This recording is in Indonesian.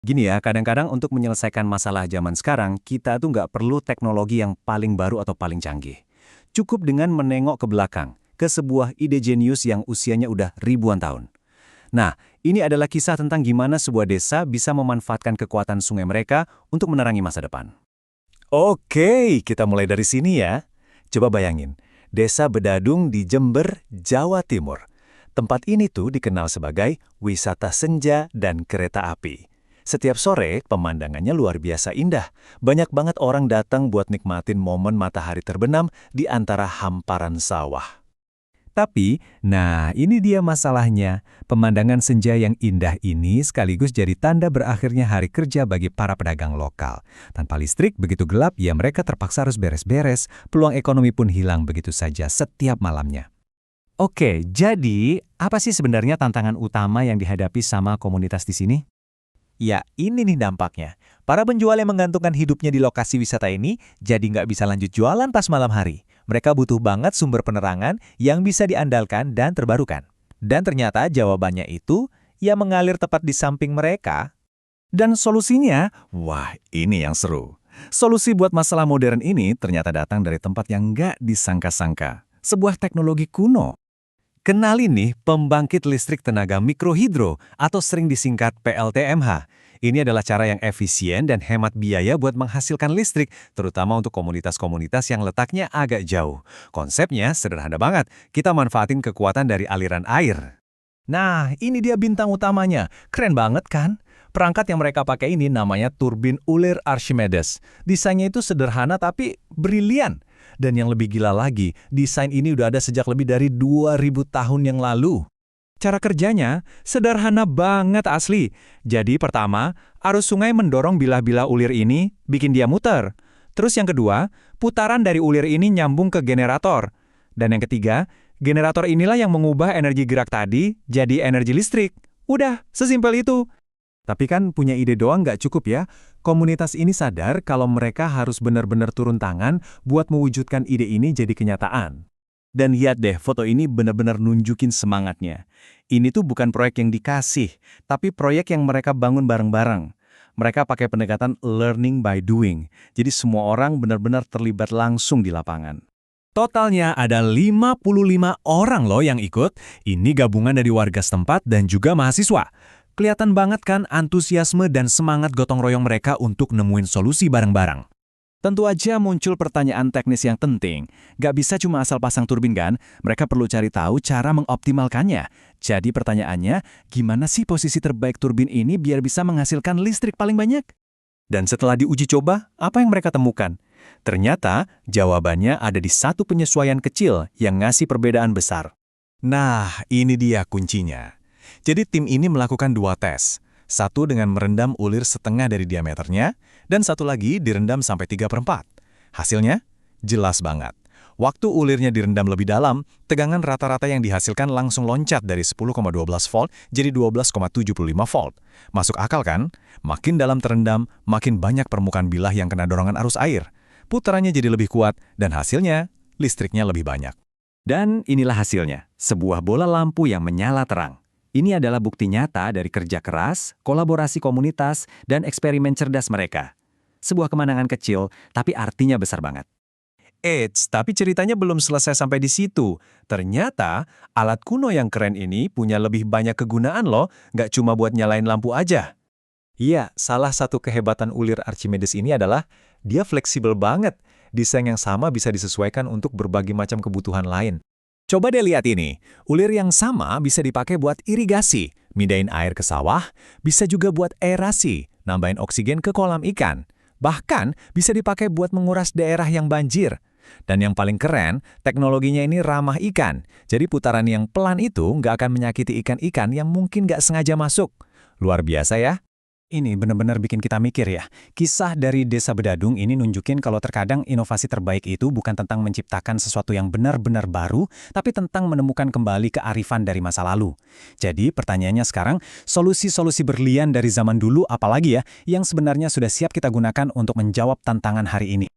Gini ya, kadang-kadang untuk menyelesaikan masalah zaman sekarang, kita tuh nggak perlu teknologi yang paling baru atau paling canggih. Cukup dengan menengok ke belakang, ke sebuah ide jenius yang usianya udah ribuan tahun. Nah, ini adalah kisah tentang gimana sebuah desa bisa memanfaatkan kekuatan sungai mereka untuk menerangi masa depan. Oke, kita mulai dari sini ya. Coba bayangin, Desa Bedadung di Jember, Jawa Timur. Tempat ini tuh dikenal sebagai wisata senja dan kereta api. Setiap sore, pemandangannya luar biasa indah. Banyak banget orang datang buat nikmatin momen matahari terbenam di antara hamparan sawah. Tapi, nah ini dia masalahnya. Pemandangan senja yang indah ini sekaligus jadi tanda berakhirnya hari kerja bagi para pedagang lokal. Tanpa listrik, begitu gelap, ya mereka terpaksa harus beres-beres. Peluang ekonomi pun hilang begitu saja setiap malamnya. Oke, jadi apa sih sebenarnya tantangan utama yang dihadapi sama komunitas di sini? Ya, ini nih dampaknya. Para penjual yang menggantungkan hidupnya di lokasi wisata ini jadi nggak bisa lanjut jualan pas malam hari. Mereka butuh banget sumber penerangan yang bisa diandalkan dan terbarukan. Dan ternyata jawabannya itu, ya mengalir tepat di samping mereka. Dan solusinya, wah ini yang seru. Solusi buat masalah modern ini ternyata datang dari tempat yang nggak disangka-sangka. Sebuah teknologi kuno. Kenali nih pembangkit listrik tenaga mikrohidro atau sering disingkat PLTMH. Ini adalah cara yang efisien dan hemat biaya buat menghasilkan listrik, terutama untuk komunitas-komunitas yang letaknya agak jauh. Konsepnya sederhana banget, kita manfaatin kekuatan dari aliran air. Nah, ini dia bintang utamanya. Keren banget kan? Perangkat yang mereka pakai ini namanya turbin ulir Archimedes. Desainnya itu sederhana tapi brilian. Dan yang lebih gila lagi, desain ini udah ada sejak lebih dari 2000 tahun yang lalu. Cara kerjanya sederhana banget asli. Jadi pertama, arus sungai mendorong bilah-bilah ulir ini, bikin dia muter. Terus yang kedua, putaran dari ulir ini nyambung ke generator. Dan yang ketiga, generator inilah yang mengubah energi gerak tadi jadi energi listrik. Udah, sesimpel itu. Tapi kan punya ide doang nggak cukup ya. Komunitas ini sadar kalau mereka harus benar-benar turun tangan buat mewujudkan ide ini jadi kenyataan. Dan lihat deh, foto ini benar-benar nunjukin semangatnya. Ini tuh bukan proyek yang dikasih, tapi proyek yang mereka bangun bareng-bareng. Mereka pakai pendekatan learning by doing, jadi semua orang benar-benar terlibat langsung di lapangan. Totalnya ada 55 orang loh yang ikut. Ini gabungan dari warga setempat dan juga mahasiswa. Kelihatan banget kan antusiasme dan semangat gotong royong mereka untuk nemuin solusi bareng-bareng. Tentu aja muncul pertanyaan teknis yang penting. Gak bisa cuma asal pasang turbin kan, mereka perlu cari tahu cara mengoptimalkannya. Jadi pertanyaannya, gimana sih posisi terbaik turbin ini biar bisa menghasilkan listrik paling banyak? Dan setelah diuji coba, apa yang mereka temukan? Ternyata jawabannya ada di satu penyesuaian kecil yang ngasih perbedaan besar. Nah, ini dia kuncinya. Jadi tim ini melakukan 2 tes. Satu dengan merendam ulir setengah dari diameternya, dan satu lagi direndam sampai 3/4. Hasilnya? Jelas banget. Waktu ulirnya direndam lebih dalam, tegangan rata-rata yang dihasilkan langsung loncat dari 10,12 volt jadi 12,75 volt. Masuk akal kan? Makin dalam terendam, makin banyak permukaan bilah yang kena dorongan arus air. Putarannya jadi lebih kuat, dan hasilnya, listriknya lebih banyak. Dan inilah hasilnya, sebuah bola lampu yang menyala terang. Ini adalah bukti nyata dari kerja keras, kolaborasi komunitas, dan eksperimen cerdas mereka. Sebuah kemenangan kecil, tapi artinya besar banget. Eits, tapi ceritanya belum selesai sampai di situ. Ternyata, alat kuno yang keren ini punya lebih banyak kegunaan loh, nggak cuma buat nyalain lampu aja. Iya, salah satu kehebatan ulir Archimedes ini adalah dia fleksibel banget. Desain yang sama bisa disesuaikan untuk berbagai macam kebutuhan lain. Coba deh lihat ini, ulir yang sama bisa dipakai buat irigasi, mindahin air ke sawah, bisa juga buat aerasi, nambahin oksigen ke kolam ikan. Bahkan bisa dipakai buat menguras daerah yang banjir. Dan yang paling keren, teknologinya ini ramah ikan. Jadi putaran yang pelan itu nggak akan menyakiti ikan-ikan yang mungkin nggak sengaja masuk. Luar biasa ya? Ini benar-benar bikin kita mikir ya. Kisah dari Desa Bedadung ini nunjukin kalau terkadang inovasi terbaik itu bukan tentang menciptakan sesuatu yang benar-benar baru, tapi tentang menemukan kembali kearifan dari masa lalu. Jadi pertanyaannya sekarang, solusi-solusi berlian dari zaman dulu apalagi ya, yang sebenarnya sudah siap kita gunakan untuk menjawab tantangan hari ini?